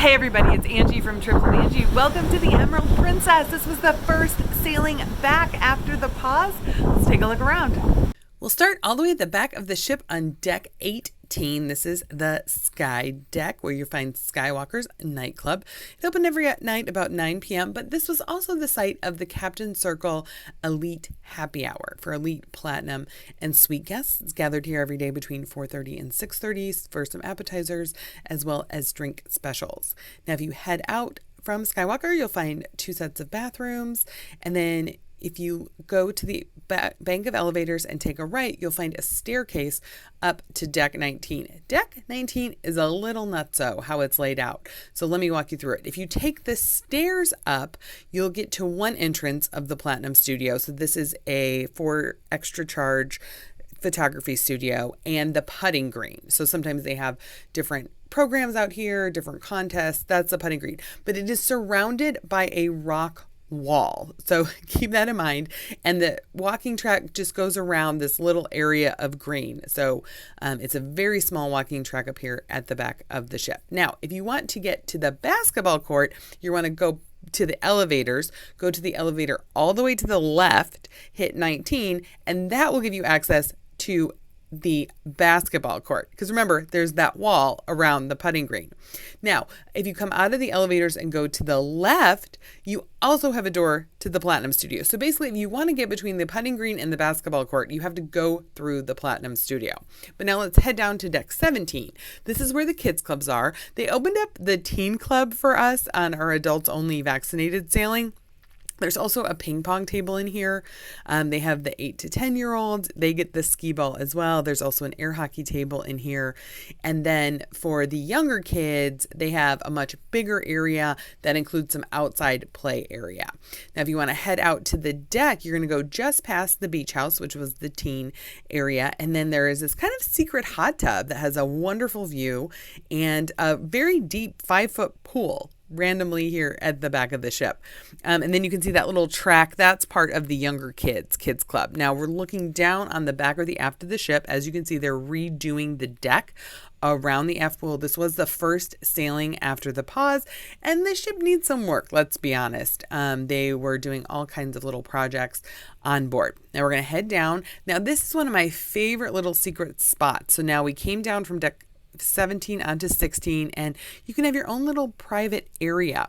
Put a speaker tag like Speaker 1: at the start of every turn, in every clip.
Speaker 1: Hey everybody, it's Angie from Trip with Angie. Welcome to the Emerald Princess. This was the first sailing back after the pause. Let's take a look around. We'll start all the way at the back of the ship on deck 18. This is the Sky Deck where you find Skywalker's nightclub. It opened every night about 9 p.m., but this was also the site of the Captain Circle Elite Happy Hour for Elite Platinum and Suite guests. It's gathered here every day between 4:30 and 6:30 for some appetizers as well as drink specials. Now, if you head out from Skywalker, you'll find 2 sets of bathrooms, and then if you go to the bank of elevators and take a right, you'll find a staircase up to deck 19. Deck 19 is a little nutso how it's laid out. So let me walk you through it. If you take the stairs up, you'll get to one entrance of the Platinum Studio. So this is a for extra charge photography studio and the putting green. So sometimes they have different programs out here, different contests. That's the putting green. But it is surrounded by a rock wall. So keep that in mind. And the walking track just goes around this little area of green. So it's a very small walking track up here at the back of the ship. Now, if you want to get to the basketball court, you want to go to the elevators, go to the elevator all the way to the left, hit 19, and that will give you access to the basketball court. Because remember, there's that wall around the putting green. Now, if you come out of the elevators and go to the left, you also have a door to the Platinum Studio. So basically, if you want to get between the putting green and the basketball court, you have to go through the Platinum Studio. But now let's head down to deck 17. This is where the kids clubs are. They opened up the teen club for us on our adults only vaccinated sailing. There's also a ping pong table in here. They have the 8 to 10-year-olds. They get the skee ball as well. There's also an air hockey table in here. And then for the younger kids, they have a much bigger area that includes some outside play area. Now, if you want to head out to the deck, you're going to go just past the beach house, which was the teen area. And then there is this kind of secret hot tub that has a wonderful view and a very deep 5-foot pool randomly here at the back of the ship. And then you can see that little track. That's part of the younger kids club. Now we're looking down on the back or the aft of the ship. As you can see, they're redoing the deck around the aft pool. This was the first sailing after the pause, and the ship needs some work, let's be honest. They were doing all kinds of little projects on board. Now we're going to head down. Now this is one of my favorite little secret spots. So now we came down from deck 17 onto 16, and you can have your own little private area.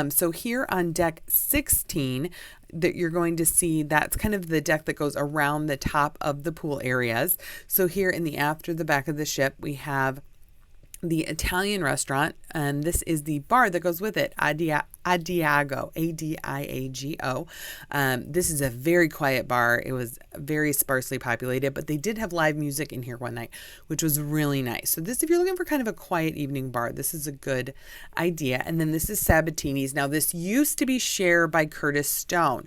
Speaker 1: So here on deck 16, that you're going to see, that's kind of the deck that goes around the top of the pool areas. So here in the after the back of the ship, we have the Italian restaurant, and this is the bar that goes with it, Adiago, Adiago. This is a very quiet bar. It was very sparsely populated, but they did have live music in here one night, which was really nice. So this, if you're looking for kind of a quiet evening bar, this is a good idea. And then this is Sabatini's. Now, this used to be Share by Curtis Stone.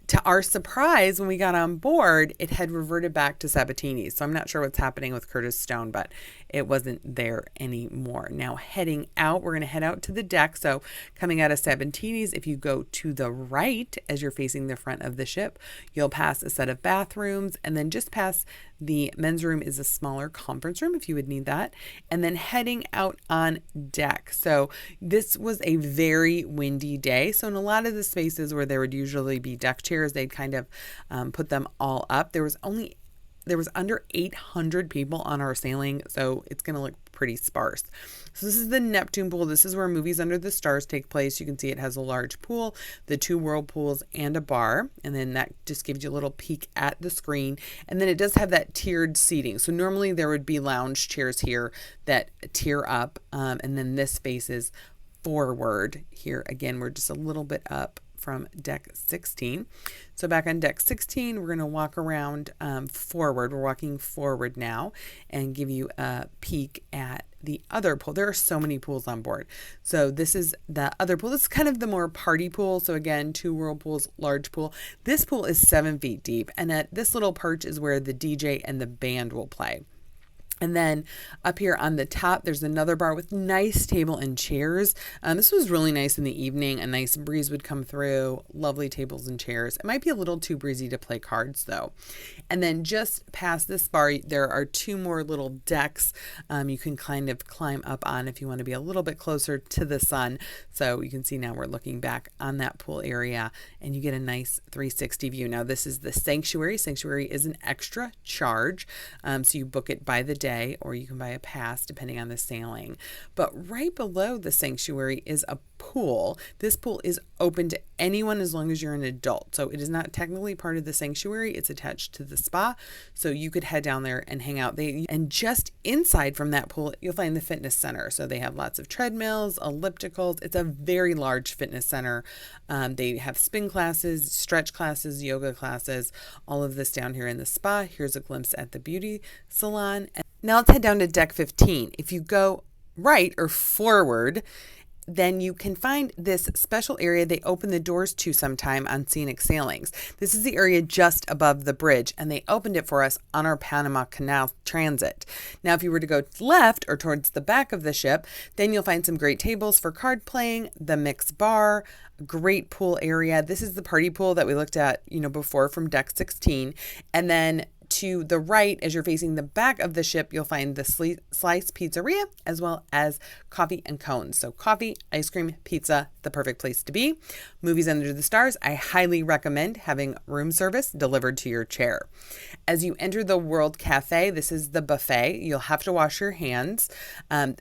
Speaker 1: To our surprise, when we got on board, it had reverted back to Sabatini's. So I'm not sure what's happening with Curtis Stone, but it wasn't there anymore. Now heading out, we're going to head out to the deck. So coming out of Sabatini's, if you go to the right as you're facing the front of the ship, you'll pass a set of bathrooms, and then just past the men's room is a smaller conference room if you would need that. And then heading out on deck. So this was a very windy day. So in a lot of the spaces where there would usually be deck chairs, they'd kind of put them all up. There was under 800 people on our sailing, so it's going to look pretty sparse. So this is the Neptune pool. This is where Movies Under the Stars take place. You can see it has a large pool, the 2 whirlpools, and a bar. And then that just gives you a little peek at the screen. And then it does have that tiered seating. So normally there would be lounge chairs here that tier up. And then this faces forward here. Again, we're just a little bit up from deck 16. So back on deck 16, we're going to walk around forward. We're walking forward now and give you a peek at the other pool. There are so many pools on board. So this is the other pool. This is kind of the more party pool. So again, 2 whirlpools, large pool. This pool is 7 feet deep. And at this little perch is where the DJ and the band will play. And then up here on the top, there's another bar with nice table and chairs. This was really nice in the evening. A nice breeze would come through, lovely tables and chairs. It might be a little too breezy to play cards though. And then just past this bar, there are two more little decks you can kind of climb up on if you want to be a little bit closer to the sun. So you can see now we're looking back on that pool area and you get a nice 360 view. Now this is the Sanctuary. Sanctuary is an extra charge. So you book it by the day, or you can buy a pass depending on the sailing. But right below the Sanctuary is a pool. This pool is open to anyone as long as you're an adult. So it is not technically part of the Sanctuary. It's attached to the spa. So you could head down there and hang out. And just inside from that pool, you'll find the fitness center. So they have lots of treadmills, ellipticals. It's a very large fitness center. They have spin classes, stretch classes, yoga classes, all of this down here in the spa. Here's a glimpse at the beauty salon. Now let's head down to deck 15. If you go right or forward, then you can find this special area they open the doors to sometime on scenic sailings. This is the area just above the bridge, and they opened it for us on our Panama Canal transit. Now, if you were to go left or towards the back of the ship, then you'll find some great tables for card playing, the mixed bar, great pool area. This is the party pool that we looked at, before from deck 16. And then to the right, as you're facing the back of the ship, you'll find the Slice Pizzeria as well as coffee and cones. So coffee, ice cream, pizza, the perfect place to be. Movies Under the Stars, I highly recommend having room service delivered to your chair. As you enter the World Cafe, this is the buffet. You'll have to wash your hands.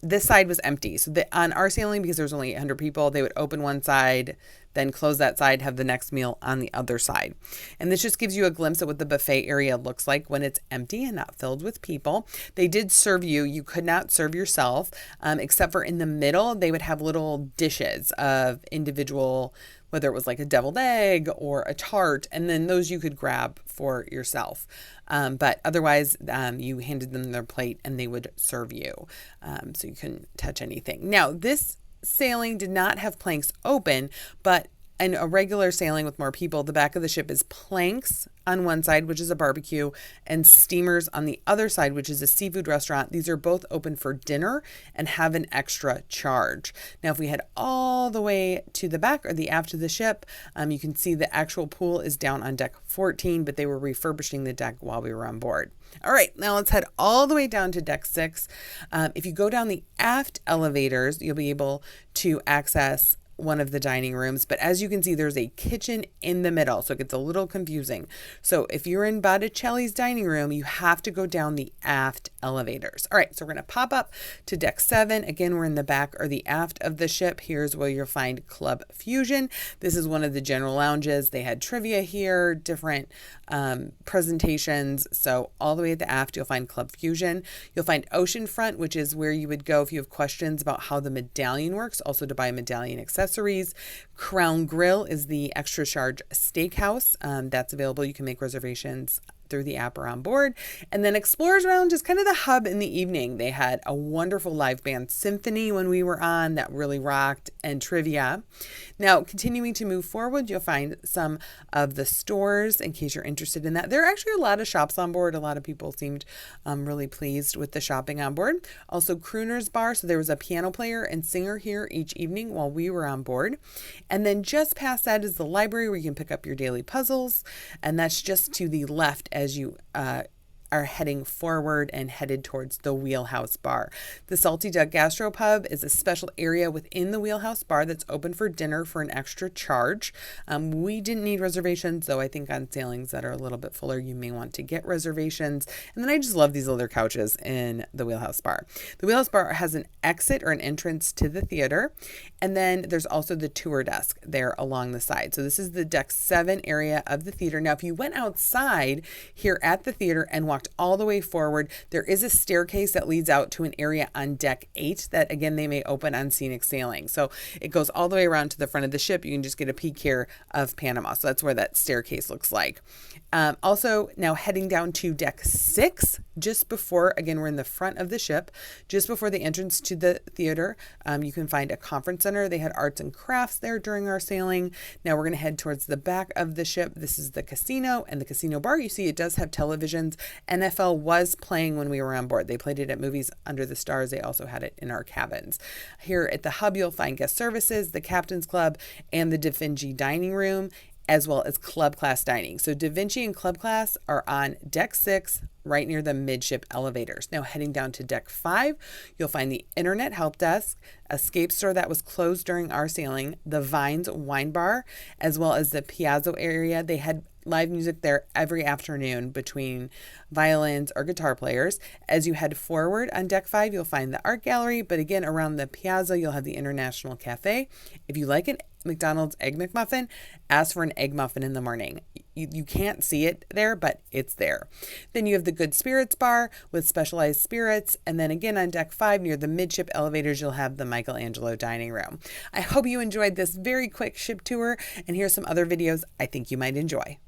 Speaker 1: This side was empty. So on our sailing, because there was only 800 people, they would open one side, then close that side, have the next meal on the other side. And this just gives you a glimpse at what the buffet area looks like when it's empty and not filled with people. They did serve you. You could not serve yourself, except for in the middle, they would have little dishes of individual, whether it was like a deviled egg or a tart, and then those you could grab for yourself. But otherwise, you handed them their plate and they would serve you. So you couldn't touch anything. Now, this sailing did not have planks open, but in a regular sailing with more people, the back of the ship is planks on one side, which is a barbecue, and steamers on the other side, which is a seafood restaurant. These are both open for dinner and have an extra charge. Now, if we head all the way to the back or the aft of the ship, you can see the actual pool is down on deck 14, but they were refurbishing the deck while we were on board. All right, now let's head all the way down to deck 6. If you go down the aft elevators, you'll be able to access one of the dining rooms, but as you can see, there's a kitchen in the middle, so it gets a little confusing. So if you're in Botticelli's dining room, you have to go down the aft elevators. All right, so we're going to pop up to deck 7. Again, we're in the back or the aft of the ship. Here's where you'll find Club Fusion. This is one of the general lounges. They had trivia here, different presentations. So all the way at the aft, you'll find Club Fusion. You'll find Oceanfront, which is where you would go if you have questions about how the medallion works, also to buy medallion accessories. Crown Grill is the extra charge steakhouse. That's available. You can make reservations through the app or on board. And then Explorers Lounge is kind of the hub in the evening. They had a wonderful live band symphony when we were on that really rocked, and trivia. Now, continuing to move forward, you'll find some of the stores in case you're interested in that. There are actually a lot of shops on board. A lot of people seemed really pleased with the shopping on board. Also, Crooner's Bar. So there was a piano player and singer here each evening while we were on board. And then just past that is the library where you can pick up your daily puzzles. And that's just to the left as you are heading forward and headed towards the Wheelhouse Bar. The Salty Duck Gastropub is a special area within the Wheelhouse Bar that's open for dinner for an extra charge. We didn't need reservations, though I think on sailings that are a little bit fuller, you may want to get reservations. And then I just love these leather couches in the Wheelhouse Bar. The Wheelhouse Bar has an exit or an entrance to the theater. And then there's also the tour desk there along the side. So this is the deck 7 area of the theater. Now, if you went outside here at the theater and walked all the way forward, there is a staircase that leads out to an area on deck 8 that, again, they may open on scenic sailing. So it goes all the way around to the front of the ship. You can just get a peek here of Panama. So that's where that staircase looks like. Also, now heading down to deck 6, just before, again, we're in the front of the ship, just before the entrance to the theater, you can find a conference center. They had arts and crafts there during our sailing. Now we're going to head towards the back of the ship. This is the casino and the casino bar. You see it does have televisions NFL was playing when we were on board. They played it at Movies Under the Stars. They also had it in our cabins. Here at the hub, you'll find guest services, the Captain's Club, and the Da Vinci dining room, as well as club class dining. So Da Vinci and club class are on deck 6, right near the midship elevators. Now heading down to deck 5, you'll find the internet help desk, escape store that was closed during our sailing, the Vines wine bar, as well as the Piazza area. They had live music there every afternoon between violins or guitar players. As you head forward on deck 5, you'll find the art gallery, but again, around the Piazza, you'll have the International Cafe. If you like an McDonald's Egg McMuffin, ask for an egg muffin in the morning. You can't see it there, but it's there. Then you have the Good Spirits bar with specialized spirits. And then again on deck 5 near the midship elevators, you'll have the Michelangelo dining room. I hope you enjoyed this very quick ship tour, and here's some other videos I think you might enjoy.